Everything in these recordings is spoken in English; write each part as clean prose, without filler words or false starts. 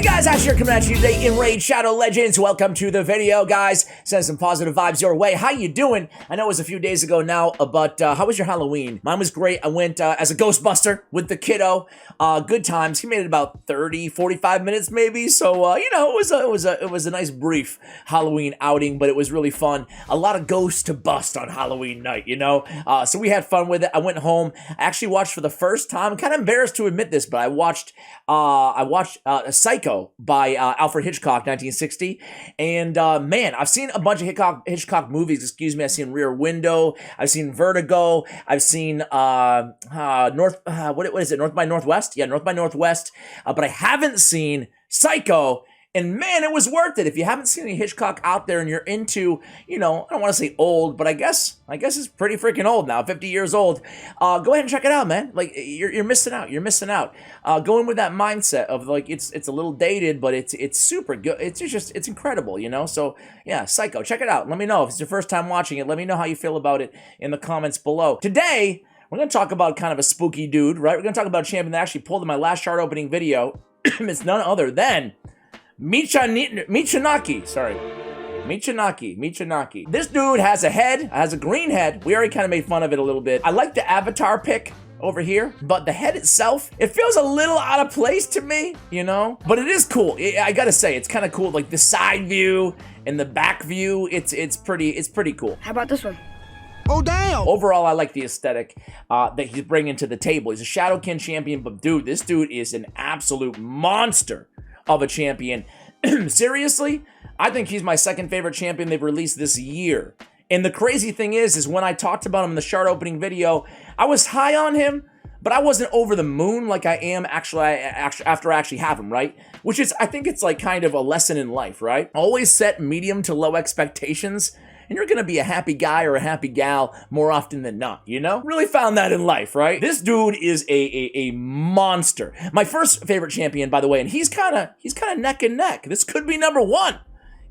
Hey guys, Ash here coming at you today in Raid Shadow Legends. Welcome to the video, guys. Send some positive vibes your way. How you doing? I know it was a few days ago now, but how was your Halloween? Mine was great. I went as a Ghostbuster with the kiddo. Good times. He made it about 30, 45 minutes maybe. So, you know, it was a nice brief Halloween outing, but it was really fun. A lot of ghosts to bust on Halloween night, you know? So we had fun with it. I went home. I actually watched for the first time. I'm kind of embarrassed to admit this, but I watched Psycho by Alfred Hitchcock, 1960. And man, I've seen a bunch of Hitchcock movies, excuse me. I've seen Rear Window. I've seen Vertigo. I've seen North by Northwest? Yeah, North by Northwest. But I haven't seen Psycho. And man, it was worth it. If you haven't seen any Hitchcock out there and you're into, you know, I don't want to say old, but I guess it's pretty freaking old now, 50 years old. Go ahead and check it out, man. Like, you're missing out. You're missing out. Go in with that mindset of like, it's a little dated, but it's super good. It's incredible, you know? So yeah, Psycho, check it out. Let me know if it's your first time watching it. Let me know how you feel about it in the comments below. Today, we're going to talk about kind of a spooky dude, right? We're going to talk about a champion that actually pulled in my last chart opening video. It's none other than Michinaki. This dude has a green head. We already kind of made fun of it a little bit. I like the avatar pick over here, but the head itself, it feels a little out of place to me, you know? But it is cool. I gotta say, it's kind of cool. Like the side view and the back view, it's pretty cool. How about this one? Oh, damn! Overall, I like the aesthetic that he's bringing to the table. He's a Shadowkin champion, but dude, this dude is an absolute monster of a champion. Seriously, I think he's my second favorite champion they've released this year. And the crazy thing is when I talked about him in the chart opening video, I was high on him, but I wasn't over the moon like I am after I actually have him, right? Which is, I think it's like kind of a lesson in life, right? Always set medium to low expectations, and you're gonna be a happy guy or a happy gal more often than not, you know? Really found that in life, right? This dude is a monster. My first favorite champion, by the way, and he's kind of neck and neck. This could be number one,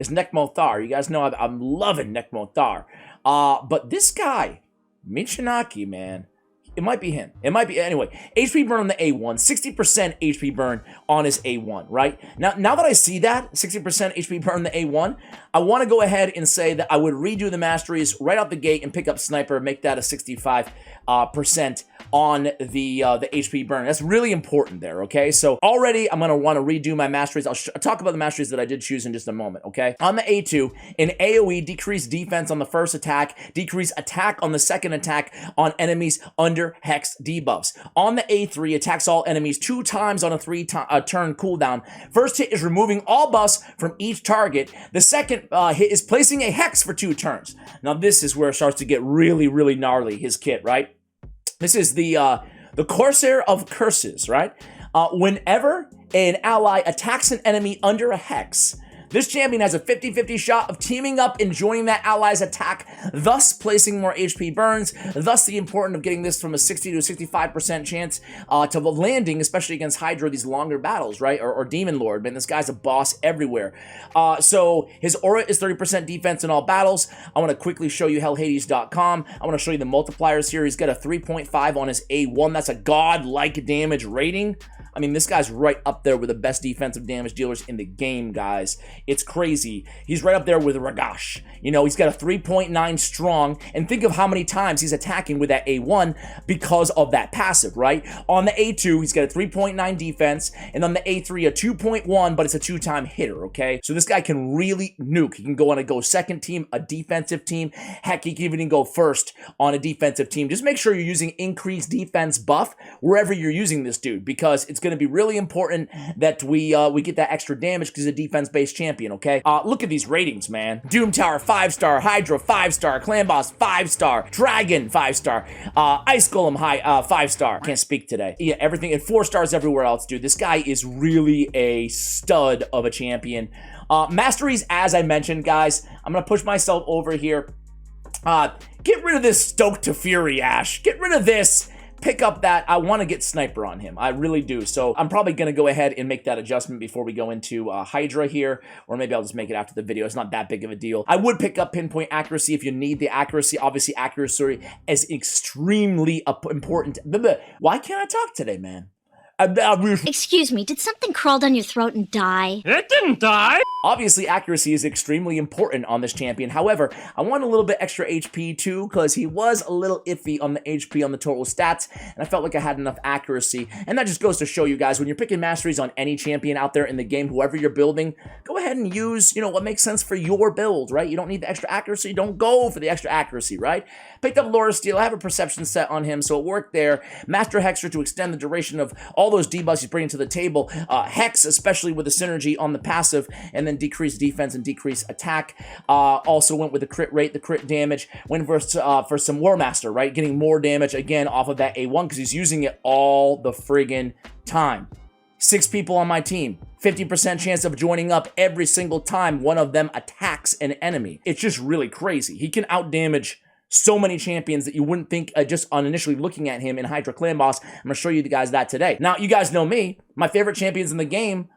is Nekmothar. You guys know I'm loving Nekmothar. But this guy, Michinaki, man, it might be him. It might be, anyway, HP burn on the A1, 60% HP burn on his A1, right? Now that I see that, 60% HP burn on the A1, I want to go ahead and say that I would redo the masteries right out the gate and pick up Sniper, make that a 65% on the HP burn. That's really important there, okay? So already I'm going to want to redo my masteries. I'll talk about the masteries that I did choose in just a moment, okay? On the A2, in AoE, decrease defense on the first attack, decrease attack on the second attack on enemies under Hex debuffs. On the A3, attacks all enemies 2 times on a 3-turn cooldown. First hit is removing all buffs from each target. The second hit is placing a Hex for 2 turns. Now this is where it starts to get really, really gnarly, his kit, right? This is the Corsair of Curses, right? Whenever an ally attacks an enemy under a Hex, this champion has a 50-50 shot of teaming up and joining that ally's attack, thus placing more HP burns, thus the importance of getting this from a 60 to a 65% chance to landing, especially against Hydra, these longer battles, right? Or Demon Lord, man, this guy's a boss everywhere. So his aura is 30% defense in all battles. I want to quickly show you hellhades.com. I want to show you the multipliers here. He's got a 3.5 on his A1. That's a god-like damage rating. I mean, this guy's right up there with the best defensive damage dealers in the game, guys. It's crazy. He's right up there with Ragash. You know, he's got a 3.9 strong, and think of how many times he's attacking with that A1 because of that passive, right? On the A2, he's got a 3.9 defense, and on the A3, a 2.1, but it's a 2-time hitter, okay? So this guy can really nuke. He can go on a second team, a defensive team. Heck, he can even go first on a defensive team. Just make sure you're using increased defense buff wherever you're using this dude, because it's going to be really important that we get that extra damage because he's a defense-based champion, okay? Look at these ratings, man. Doom Tower, 5-star. Hydra, 5-star. Clan Boss, 5-star. Dragon, 5-star. Ice Golem, 5-star. Can't speak today. Yeah, everything, and 4 stars everywhere else, dude. This guy is really a stud of a champion. Masteries, as I mentioned, guys, I'm gonna push myself over here. Get rid of this Stoke to Fury, Ash. Get rid of this. Pick up that. I want to get Sniper on him. I really do. So I'm probably going to go ahead and make that adjustment before we go into Hydra here, or maybe I'll just make it after the video. It's not that big of a deal. I would pick up pinpoint accuracy if you need the accuracy. Obviously, accuracy is extremely important. Why can't I talk today, man? Excuse me, did something crawl down your throat and die? It didn't die! Obviously, accuracy is extremely important on this champion. However, I want a little bit extra HP too, because he was a little iffy on the HP on the total stats, and I felt like I had enough accuracy. And that just goes to show you guys, when you're picking masteries on any champion out there in the game, whoever you're building, go ahead and use, you know, what makes sense for your build, right? You don't need the extra accuracy, don't go for the extra accuracy, right? Picked up Laura Steele, I have a perception set on him, so it worked there. Master Hexer to extend the duration of all those debuffs he's bringing to the table. Hex, especially with the synergy on the passive, and then decrease defense and decrease attack. Also went with the crit rate, the crit damage. Went for some War Master, right? Getting more damage again off of that A1 because he's using it all the friggin' time. 6 people on my team. 50% chance of joining up every single time one of them attacks an enemy. It's just really crazy. He can outdamage so many champions that you wouldn't think just on initially looking at him in Hydra Clan Boss. I'm going to show you guys that today. Now, you guys know me. My favorite champions in the game,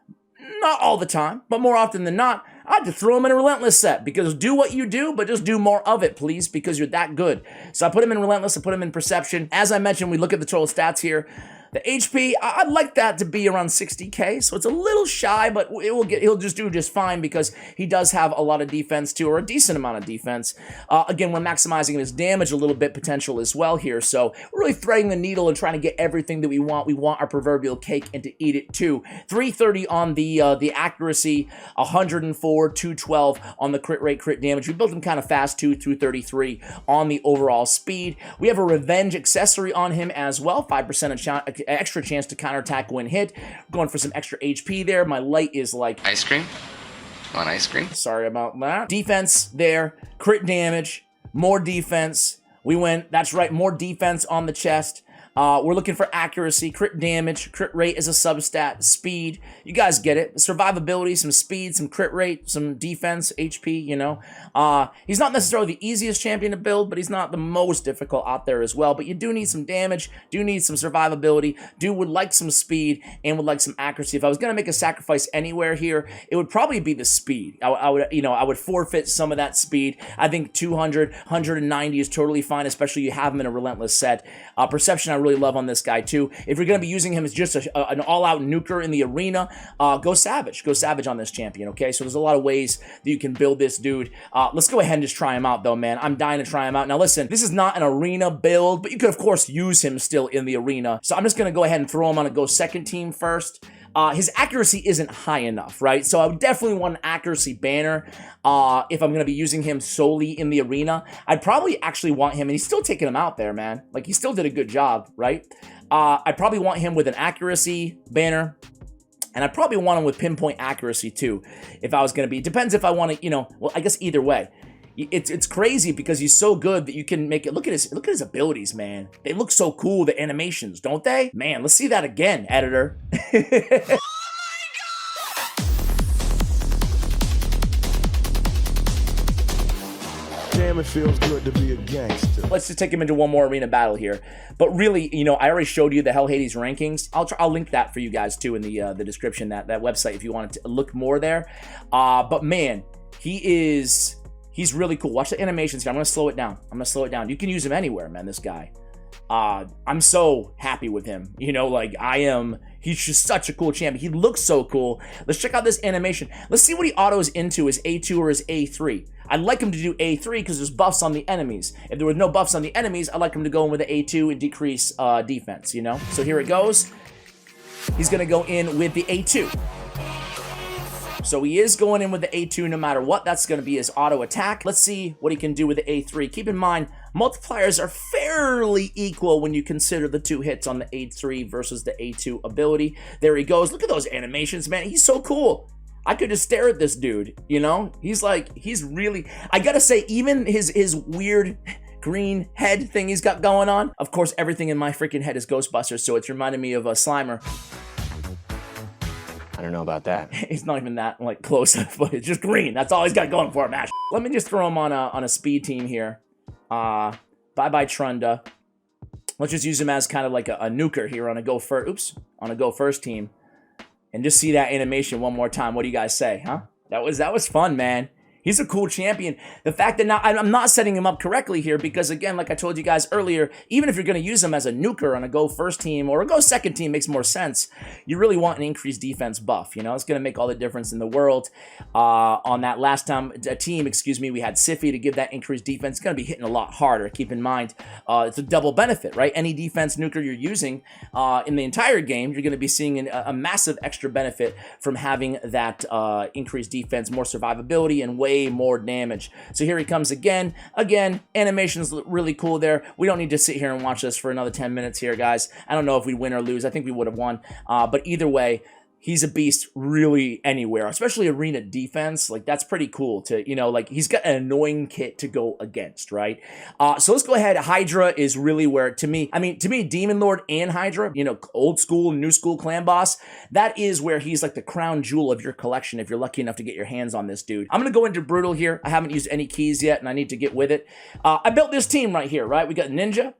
not all the time, but more often than not, I had to throw him in a Relentless set, because do what you do, but just do more of it, please, because you're that good. So I put him in Relentless, I put him in Perception. As I mentioned, we look at the total stats here. The HP, I'd like that to be around 60k, so it's a little shy, but he'll just do just fine because he does have a lot of defense too, or a decent amount of defense. Again, we're maximizing his damage a little bit potential as well here, so we're really threading the needle and trying to get everything that we want. We want our proverbial cake and to eat it too. 330 on the accuracy, 104, 212 on the crit rate, crit damage. We built him kind of fast too, 233 on the overall speed. We have a revenge accessory on him as well, 5% extra chance to counterattack when hit. Going for some extra HP there. My light is like ice cream. Want ice cream? Sorry about that. Defense there. Crit damage. More defense. We went, that's right, more defense on the chest. We're looking for accuracy, crit damage, crit rate is a substat, speed. You guys get it. Survivability, some speed, some crit rate, some defense, HP, you know. He's not necessarily the easiest champion to build, but he's not the most difficult out there as well. But you do need some damage, do need some survivability, would like some speed, and would like some accuracy. If I was going to make a sacrifice anywhere here, it would probably be the speed. I would forfeit some of that speed. I think 200, 190 is totally fine, especially you have him in a Relentless set. Perception I really love on this guy too. If you're going to be using him as just an all-out nuker in the arena, go Savage. Go Savage on this champion, okay? So there's a lot of ways that you can build this dude. Let's go ahead and just try him out though, man. I'm dying to try him out. Now listen, this is not an arena build, but you could of course use him still in the arena. So I'm just going to go ahead and throw him on a go second team first. His accuracy isn't high enough, right? So I would definitely want an accuracy banner if I'm going to be using him solely in the arena. I'd probably actually want him, and he's still taking him out there, man. Like, he still did a good job, right? I'd probably want him with an accuracy banner, and I'd probably want him with pinpoint accuracy too, if I was going to be. Depends if I want to, you know, well, I guess either way. It's crazy because he's so good that you can make it. Look at his abilities, man. They look so cool, the animations, don't they? Man, let's see that again, editor. Damn, it feels good to be a gangster. Let's just take him into one more arena battle here. But really, you know, I already showed you the Hell Hades rankings. I'll link that for you guys too in the description, that website, if you want to look more there. But man, he's really cool. Watch the animations here. I'm gonna slow it down. You can use him anywhere, man, this guy. I'm so happy with him. You know, like, he's just such a cool champion. He looks so cool. Let's check out this animation. Let's see what he autos into, his A2 or his A3. I'd like him to do A3 because there's buffs on the enemies. If there were no buffs on the enemies, I'd like him to go in with the A2 and decrease defense, you know? So here it goes. He's gonna go in with the A2. So he is going in with the A2 no matter what. That's going to be his auto attack. Let's see what he can do with the A3. Keep in mind, multipliers are fairly equal when you consider the 2 hits on the A3 versus the A2 ability. There he goes. Look at those animations, man. He's so cool. I could just stare at this dude, you know? He's really, I gotta say, even his weird green head thing he's got going on. Of course, everything in my freaking head is Ghostbusters, so it's reminding me of a Slimer. I don't know about that. He's not even that, like, close, but it's just green. That's all he's got going for him, Ash. Let me just throw him on a speed team here. Bye-bye, Trunda. Let's just use him as kind of like a nuker here on a go first team. And just see that animation one more time. What do you guys say, huh? That was fun, man. He's a cool champion. The fact that now I'm not setting him up correctly here because, again, like I told you guys earlier, even if you're going to use him as a nuker on a go first team or a go second team, makes more sense. You really want an increased defense buff. You know, it's going to make all the difference in the world. On that last time team, we had Siffy to give that increased defense. It's going to be hitting a lot harder. Keep in mind, it's a double benefit, right? Any defense nuker you're using in the entire game, you're going to be seeing a massive extra benefit from having that increased defense, more survivability, and way more damage. So here he comes again. Animations look really cool there. We don't need to sit here and watch this for another 10 minutes here, guys. I don't know if we win or lose. I think we would have won. But either way, he's a beast really anywhere, especially arena defense. Like, that's pretty cool to, you know, like, he's got an annoying kit to go against, right? So let's go ahead. Hydra is really where, to me, Demon Lord and Hydra, you know, old school, new school clan boss, that is where he's like the crown jewel of your collection if you're lucky enough to get your hands on this dude. I'm going to go into Brutal here. I haven't used any keys yet, and I need to get with it. I built this team right here, right? We got Ninja.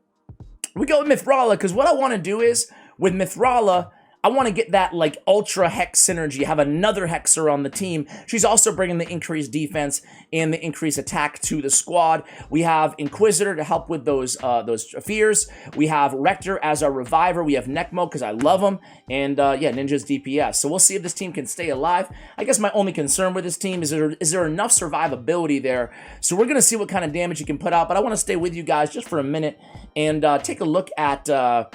We go with Mithrala, because what I want to do is, with Mithrala, I want to get that, like, ultra hex synergy, have another hexer on the team. She's also bringing the increased defense and the increased attack to the squad. We have Inquisitor to help with those fears. We have Rector as our reviver. We have Necmo because I love him. And, yeah, Ninja's DPS. So we'll see if this team can stay alive. I guess my only concern with this team is there enough survivability there. So we're going to see what kind of damage he can put out. But I want to stay with you guys just for a minute and take a look at kind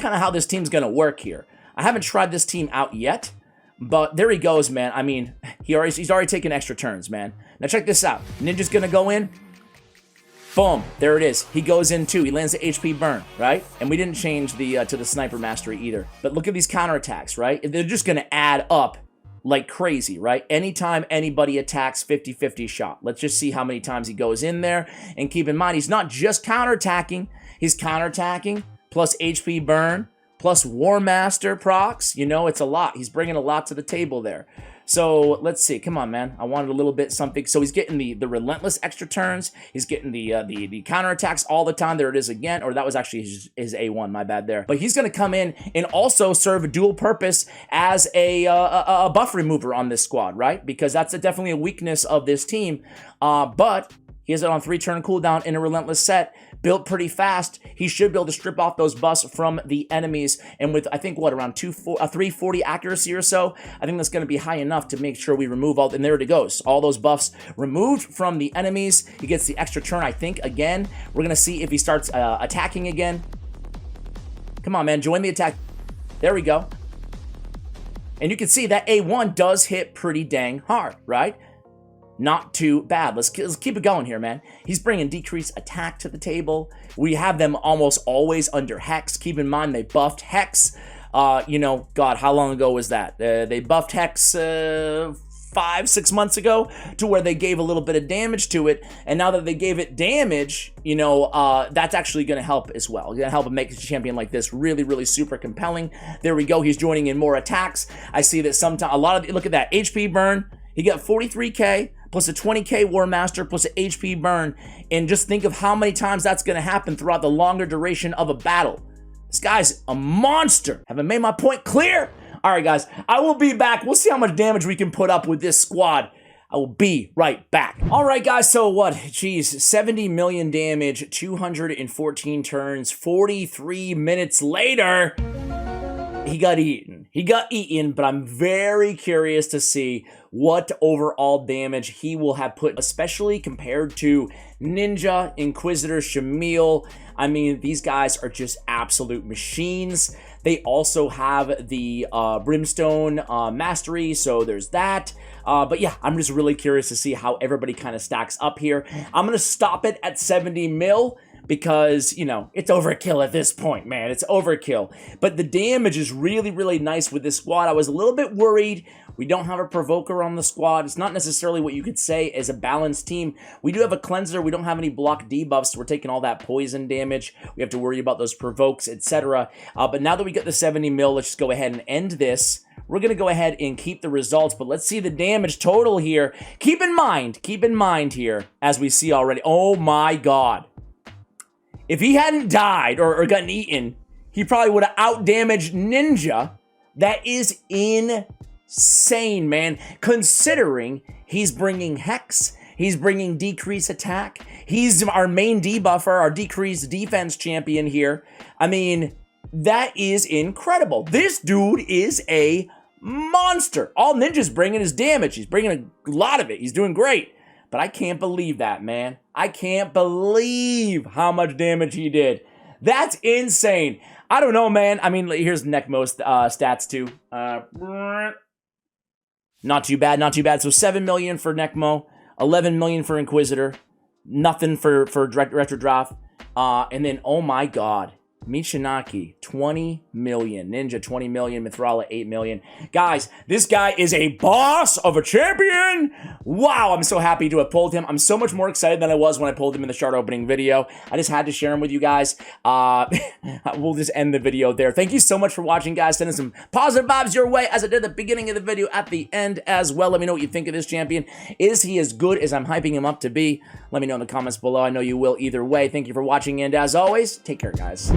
of how this team's going to work here. I haven't tried this team out yet, but there he goes, man. I mean, he's already taken extra turns, man. Now check this out. Ninja's gonna go in. Boom, there it is. He goes in too. He lands the HP burn, right? And we didn't change the to the sniper mastery either. But look at these counterattacks, right? They're just gonna add up like crazy, right? Anytime anybody attacks, 50-50 shot. Let's just see how many times he goes in there. And keep in mind, he's not just counterattacking. He's counterattacking plus HP burn, plus War Master procs. You know, it's a lot. He's bringing a lot to the table there. So let's see. Come on, man. I wanted a little bit something. So he's getting the relentless extra turns. He's getting the counterattacks all the time. There it is again. Or that was actually his A1. My bad there. But he's going to come in and also serve a dual purpose as a buff remover on this squad, right? Because that's definitely a weakness of this team. But he has it on 3-turn cooldown in a relentless set. Built pretty fast. He should be able to strip off those buffs from the enemies. And with, I think, what, around 340 accuracy or so, I think that's going to be high enough to make sure we remove all, and there it goes. All those buffs removed from the enemies. He gets the extra turn, I think, again. We're going to see if he starts attacking again. Come on, man. Join the attack. There we go. And you can see that A1 does hit pretty dang hard, right? Not too bad. Let's keep it going here, man. He's bringing decreased attack to the table. We have them almost always under Hex. Keep in mind, they buffed Hex. You know, God, how long ago was that? They buffed Hex 5-6 months ago to where they gave a little bit of damage to it. And now that they gave it damage, you know, that's actually going to help as well. Going to help him make a champion like this really, really super compelling. There we go. He's joining in more attacks. I see that sometimes, look at that. HP burn. He got 43k. Plus a 20k War Master, plus an HP burn, and just think of how many times that's going to happen throughout the longer duration of a battle. This guy's a monster. Have I made my point clear? All right, guys, I will be back. We'll see how much damage we can put up with this squad. I will be right back. All right, guys, so what? Geez, 70 million damage, 214 turns, 43 minutes later, he got eaten. He got eaten, but I'm very curious to see what overall damage he will have put, especially compared to Ninja, Inquisitor, Shamil. I mean, these guys are just absolute machines. They also have the Brimstone Mastery, so there's that. But yeah, I'm just really curious to see how everybody kind of stacks up here. I'm going to stop it at 70 mil. Because, you know, it's overkill at this point, man. It's overkill. But the damage is really, really nice with this squad. I was a little bit worried. We don't have a Provoker on the squad. It's not necessarily what you could say as a balanced team. We do have a Cleanser. We don't have any block debuffs, so we're taking all that poison damage. We have to worry about those Provokes, etc. But now that we get the 70 mil, let's just go ahead and end this. We're going to go ahead and keep the results, but let's see the damage total here. Keep in mind here, as we see already. Oh my God. If he hadn't died or gotten eaten, he probably would have out-damaged Ninja. That is insane. insane, man. Considering he's bringing Hex, he's bringing decreased attack, he's our main debuffer, our decreased defense champion here. I mean, that is incredible. This dude is a monster. All Ninja's bringing is damage. He's bringing a lot of it. He's doing great. But I can't believe that, man. I can't believe how much damage he did. That's insane. I don't know, man. I mean, here's Necmo's stats, too. Not too bad, not too bad. So 7 million for Necmo, 11 million for Inquisitor, nothing for Retro Draft. And then, oh my god, Michinaki, 20 million. Ninja, 20 million. Mithrala, 8 million. Guys, this guy is a boss of a champion. Wow, I'm so happy to have pulled him. I'm so much more excited than I was when I pulled him in the shard opening video. I just had to share him with you guys. We'll just end the video there. Thank you so much for watching, guys. Sending some positive vibes your way, as I did at the beginning of the video, at the end as well. Let me know what you think of this champion. Is he as good as I'm hyping him up to be? Let me know in the comments below. I know you will either way. Thank you for watching, and as always, take care, guys.